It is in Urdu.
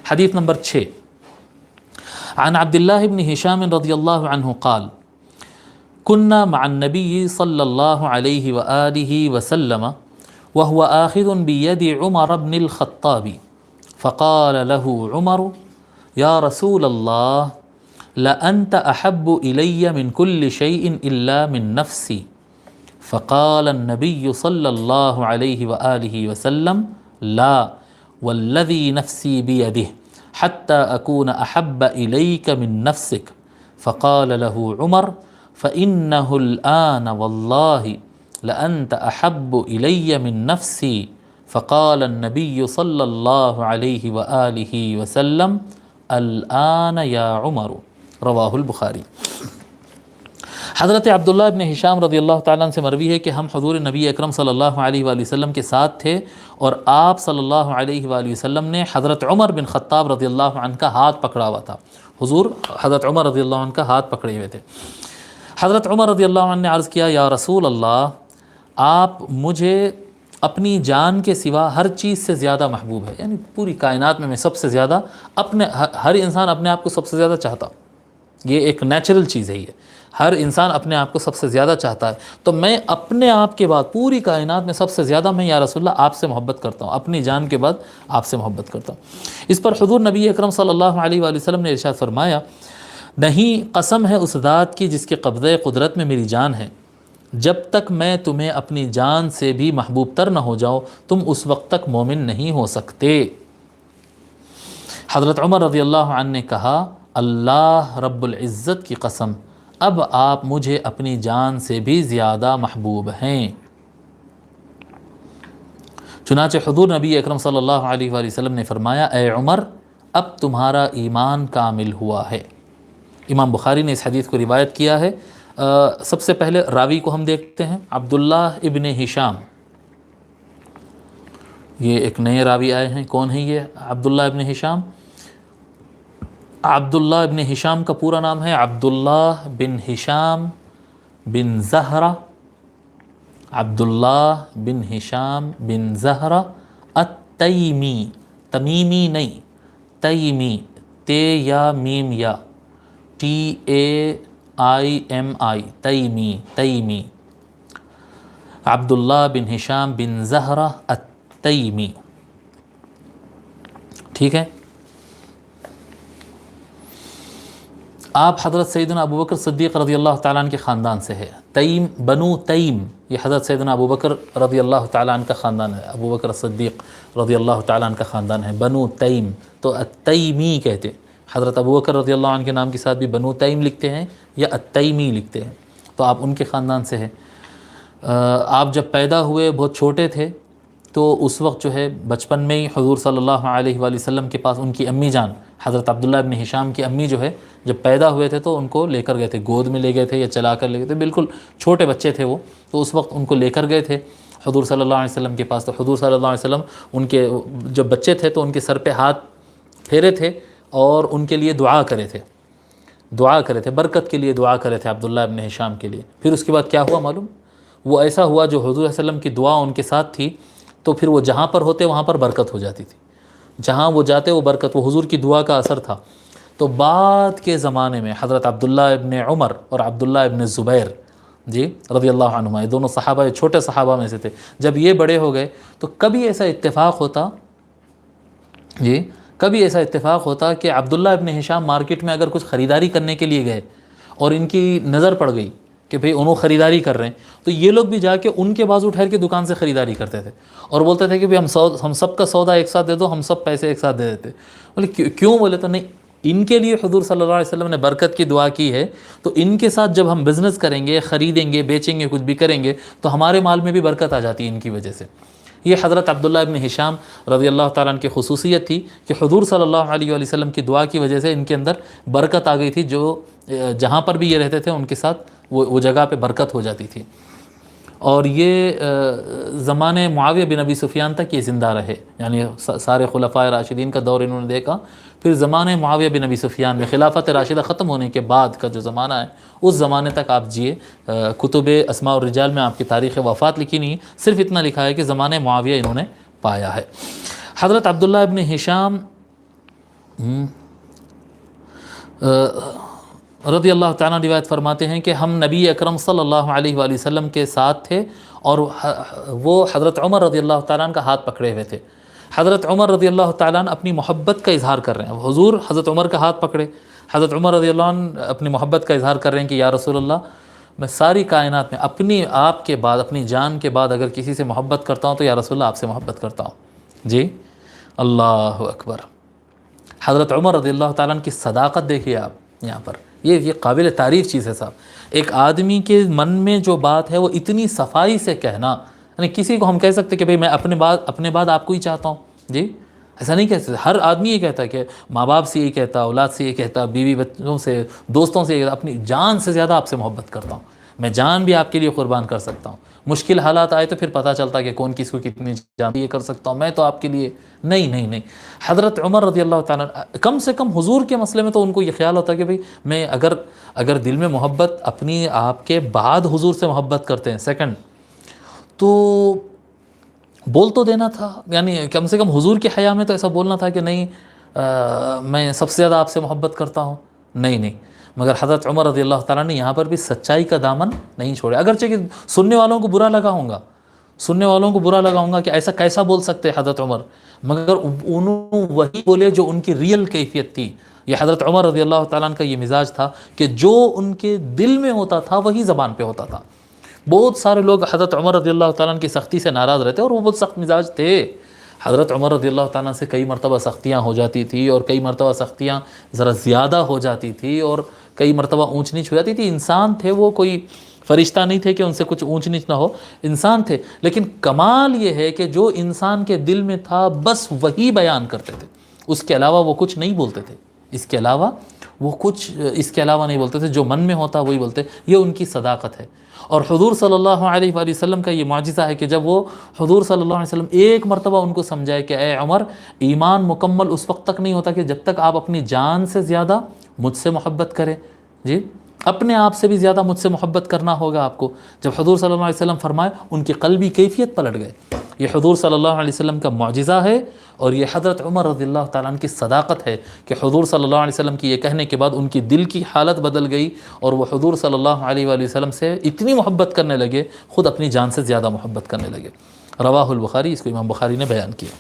حدیث نمبر 6، عن عبد الله بن هشام رضی اللہ عنہ قال كنا مع النبي صلى الله عليه وآله وسلم وهو آخذ بيد عمر بن الخطاب فقال له عمر يا رسول الله لأنت أحب إلي من كل شيء إلا من نفسي فقال النبي صلى الله عليه وآله وسلم لا والذي نفسي بيده حتى أكون أحب إليك من نفسك فقال له عمر فإنه الآن والله لأنت أحب إلي من نفسي فقال النبي صلى الله عليه وآله وسلم الآن يا عمر رواہ البخاری۔ حضرت عبداللہ ابن ہشام رضی اللہ تعالیٰ عنہ سے مروی ہے کہ ہم حضور نبی اکرم صلی اللہ علیہ وآلہ وسلم کے ساتھ تھے اور آپ صلی اللہ علیہ وآلہ وسلم نے حضرت عمر بن خطاب رضی اللہ عنہ کا ہاتھ پکڑا ہوا تھا۔ حضور حضرت عمر رضی اللہ عنہ کا ہاتھ پکڑے ہوئے تھے۔ حضرت عمر رضی اللہ عنہ نے عرض کیا یا رسول اللہ، آپ مجھے اپنی جان کے سوا ہر چیز سے زیادہ محبوب ہے، یعنی پوری کائنات میں سب سے زیادہ ہر انسان اپنے آپ کو سب سے زیادہ چاہتا، یہ ایک نیچرل چیز ہے، یہ ہر انسان اپنے آپ کو سب سے زیادہ چاہتا ہے، تو میں اپنے آپ کے بعد پوری کائنات میں سب سے زیادہ میں یا رسول اللہ آپ سے محبت کرتا ہوں، اپنی جان کے بعد آپ سے محبت کرتا ہوں۔ اس پر حضور نبی اکرم صلی اللہ علیہ وآلہ وسلم نے ارشاد فرمایا نہیں، قسم ہے اس ذات کی جس کے قبضۂ قدرت میں میری جان ہے، جب تک میں تمہیں اپنی جان سے بھی محبوب تر نہ ہو جاؤ تم اس وقت تک مومن نہیں ہو سکتے۔ حضرت عمر رضی اللہ عنہ نے کہا اللہ رب العزت کی قسم، اب آپ مجھے اپنی جان سے بھی زیادہ محبوب ہیں۔ چنانچہ حضور نبی اکرم صلی اللہ علیہ وآلہ وسلم نے فرمایا اے عمر، اب تمہارا ایمان کامل ہوا ہے۔ امام بخاری نے اس حدیث کو روایت کیا ہے۔ سب سے پہلے راوی کو ہم دیکھتے ہیں، عبداللہ ابن ہشام، یہ ایک نئے راوی آئے ہیں۔ کون ہیں یہ عبداللہ ابن ہشام؟ عبداللہ ابن ہشام کا پورا نام ہے عبداللہ بن ہشام بن زہرہ، عبداللہ بن ہشام بن زہرہ التیمی، تمیمی نہیں، تیمی، تے یا میم یا، TAIMI، تیمی، عبداللہ بن ہشام بن زہرہ التیمی، ٹھیک ہے۔ آپ حضرت سیدنا ابو بکر صدیق رضی اللہ تعالیٰ عنہ کے خاندان سے ہے۔ تیم، بنو تیم، یہ حضرت سیدنا ابو بکر رضی اللہ تعالیٰ عنہ کا خاندان ہے، ابو بکر صدیق رضی اللہ تعالیٰ عنہ کا خاندان ہے، بنو تیم، تو التیمی کہتے ہیں۔ حضرت ابو بکر رضی اللہ عنہ کے نام کے ساتھ بھی بنو تیم لکھتے ہیں یا التیمی لکھتے ہیں، تو آپ ان کے خاندان سے ہیں۔ آپ جب پیدا ہوئے بہت چھوٹے تھے تو اس وقت جو ہے بچپن میں ہی حضور صلی اللہ علیہ وآلہ وسلم کے پاس ان کی امی جان حضرت عبداللہ ابن ہشام کی امی جو ہے جب پیدا ہوئے تھے تو ان کو لے کر گئے تھے، گود میں لے گئے تھے یا چلا کر لے گئے تھے، بالکل چھوٹے بچے تھے وہ، تو اس وقت ان کو لے کر گئے تھے حضور صلی اللہ علیہ وسلم کے پاس۔ تو حضور صلی اللہ علیہ وسلم ان کے جب بچے تھے تو ان کے سر پہ ہاتھ پھیرے تھے اور ان کے لیے دعا کرے تھے، برکت کے لیے دعا کرے تھے عبداللہ ابن ہشام کے لیے۔ پھر اس کے بعد کیا ہوا معلوم؟ وہ ایسا ہوا جو حضور صلی اللہ علیہ وسلم کی دعا ان کے ساتھ تھی، تو پھر وہ جہاں پر ہوتے وہاں پر برکت ہو جاتی تھی، جہاں وہ جاتے وہ برکت، وہ حضور کی دعا کا اثر تھا۔ تو بعد کے زمانے میں حضرت عبداللہ ابن عمر اور عبداللہ ابن زبیر رضی اللہ عنہما، یہ دونوں صحابہ، چھوٹے صحابہ میں سے تھے، جب یہ بڑے ہو گئے تو کبھی ایسا اتفاق ہوتا کہ عبداللہ ابن ہشام مارکیٹ میں اگر کچھ خریداری کرنے کے لیے گئے اور ان کی نظر پڑ گئی کہ بھئی انہوں خریداری کر رہے ہیں، تو یہ لوگ بھی جا کے ان کے بازو ٹھہر کے دکان سے خریداری کرتے تھے اور بولتے تھے کہ بھئی ہم سب کا سودا ایک ساتھ دے دو، ہم سب پیسے ایک ساتھ دے دیتے۔ بولے کیوں؟ بولے تو نہیں، ان کے لیے حضور صلی اللہ علیہ وسلم نے برکت کی دعا کی ہے، تو ان کے ساتھ جب ہم بزنس کریں گے، خریدیں گے، بیچیں گے، کچھ بھی کریں گے، تو ہمارے مال میں بھی برکت آ جاتی ہے ان کی وجہ سے۔ یہ حضرت عبداللہ ابن ہشام رضی اللہ تعالیٰ عنہ کی خصوصیت تھی کہ حضور صلی اللہ علیہ وآلہ وسلم کی دعا کی وجہ سے ان کے اندر برکت آ گئی تھی، جو جہاں پر بھی یہ رہتے تھے ان کے ساتھ وہ جگہ پہ برکت ہو جاتی تھی۔ اور یہ زمانے معاویہ بن ابی سفیان تک یہ زندہ رہے، یعنی سارے خلفائے راشدین کا دور انہوں نے دیکھا۔ پھر زمانے معاویہ بن ابی سفیان میں خلافت راشدہ ختم ہونے کے بعد کا جو زمانہ ہے، اس زمانے تک آپ جیے۔ کتب اسماء الرجال میں آپ کی تاریخ وفات لکھی نہیں، صرف اتنا لکھا ہے کہ زمانے معاویہ انہوں نے پایا ہے۔ حضرت عبداللہ ابن ہشام رضی اللہ تعالیٰ روایت فرماتے ہیں کہ ہم نبی اکرم صلی اللہ علیہ وآلہ وسلم کے ساتھ تھے اور وہ حضرت عمر رضی اللہ تعالیٰ کا ہاتھ پکڑے ہوئے تھے. حضرت عمر رضی اللہ تعالیٰ اپنی محبت کا اظہار کر رہے ہیں. حضور حضرت عمر کا ہاتھ پکڑے, حضرت عمر رضی اللہ عنہ اپنی محبت کا اظہار کر رہے ہیں کہ یا رسول اللہ, میں ساری کائنات میں اپنی آپ کے بعد, اپنی جان کے بعد اگر کسی سے محبت کرتا ہوں تو یا رسول اللہ آپ سے محبت کرتا ہوں. جی اللہ اکبر. حضرت عمر رضی اللہ تعالیٰ عنہ کی صداقت دیکھیے آپ یہاں پر, یہ قابل تعریف چیز ہے صاحب. ایک آدمی کے من میں جو بات ہے وہ اتنی صفائی سے کہنا, یعنی کسی کو ہم کہہ سکتے کہ بھئی میں اپنے بعد آپ کو ہی چاہتا ہوں, جی ایسا نہیں کہہ سکتے. ہر آدمی یہ کہتا ہے کہ ماں باپ سے یہ کہتا, اولاد سے یہ کہتا, بیوی بچوں سے, دوستوں سے یہ کہتا, اپنی جان سے زیادہ آپ سے محبت کرتا ہوں, میں جان بھی آپ کے لیے قربان کر سکتا ہوں. مشکل حالات آئے تو پھر پتہ چلتا کہ کون کس کو کتنی جان یہ کر سکتا ہوں, میں تو آپ کے لیے نہیں. حضرت عمر رضی اللہ تعالیٰ کم سے کم حضور کے مسئلے میں تو ان کو یہ خیال ہوتا کہ بھئی میں اگر دل میں محبت اپنی آپ کے بعد حضور سے محبت کرتے ہیں سیکنڈ, تو بول تو دینا تھا, یعنی کم سے کم حضور کے حیا میں تو ایسا بولنا تھا کہ نہیں میں سب سے زیادہ آپ سے محبت کرتا ہوں. نہیں, مگر حضرت عمر رضی اللہ تعالیٰ نے یہاں پر بھی سچائی کا دامن نہیں چھوڑے. اگرچہ کہ سننے والوں کو برا لگا ہوں گا کہ ایسا کیسا بول سکتے حضرت عمر, مگر انہوں وہی بولے جو ان کی ریئل کیفیت تھی. یہ حضرت عمر رضی اللہ تعالیٰ کا یہ مزاج تھا کہ جو ان کے دل میں ہوتا تھا وہی زبان پہ ہوتا تھا. بہت سارے لوگ حضرت عمر رضی اللہ تعالیٰ کی سختی سے ناراض رہتے اور وہ بہت سخت مزاج تھے. حضرت عمر رضی اللہ تعالیٰ سے کئی مرتبہ سختیاں ہو جاتی تھی اور کئی مرتبہ سختیاں ذرا زیادہ ہو جاتی تھی اور کئی مرتبہ اونچ نیچ ہو جاتی تھی. انسان تھے وہ, کوئی فرشتہ نہیں تھے کہ ان سے کچھ اونچ نیچ نہ ہو, انسان تھے. لیکن کمال یہ ہے کہ جو انسان کے دل میں تھا بس وہی بیان کرتے تھے, اس کے علاوہ وہ کچھ نہیں بولتے تھے. اس کے علاوہ نہیں بولتے تھے, جو من میں ہوتا وہی بولتے. یہ ان کی صداقت ہے. اور حضور صلی اللہ علیہ وآلہ وسلم کا یہ معجزہ ہے کہ جب وہ حضور صلی اللہ علیہ وسلم ایک مرتبہ ان کو سمجھائے کہ اے عمر, ایمان مکمل اس وقت تک نہیں ہوتا کہ جب تک آپ اپنی جان سے زیادہ مجھ سے محبت کریں. جی اپنے آپ سے بھی زیادہ مجھ سے محبت کرنا ہوگا آپ کو. جب حضور صلی اللہ علیہ وسلم فرمائے, ان کی قلبی کیفیت پلٹ گئے. یہ حضور صلی اللہ علیہ وسلم کا معجزہ ہے اور یہ حضرت عمر رضی اللہ تعالیٰ عنہ کی صداقت ہے کہ حضور صلی اللہ علیہ وسلم کی یہ کہنے کے بعد ان کی دل کی حالت بدل گئی اور وہ حضور صلی اللہ علیہ وآلہ وسلم سے اتنی محبت کرنے لگے, خود اپنی جان سے زیادہ محبت کرنے لگے. رواہ البخاری, اس کو امام بخاری نے بیان کیا.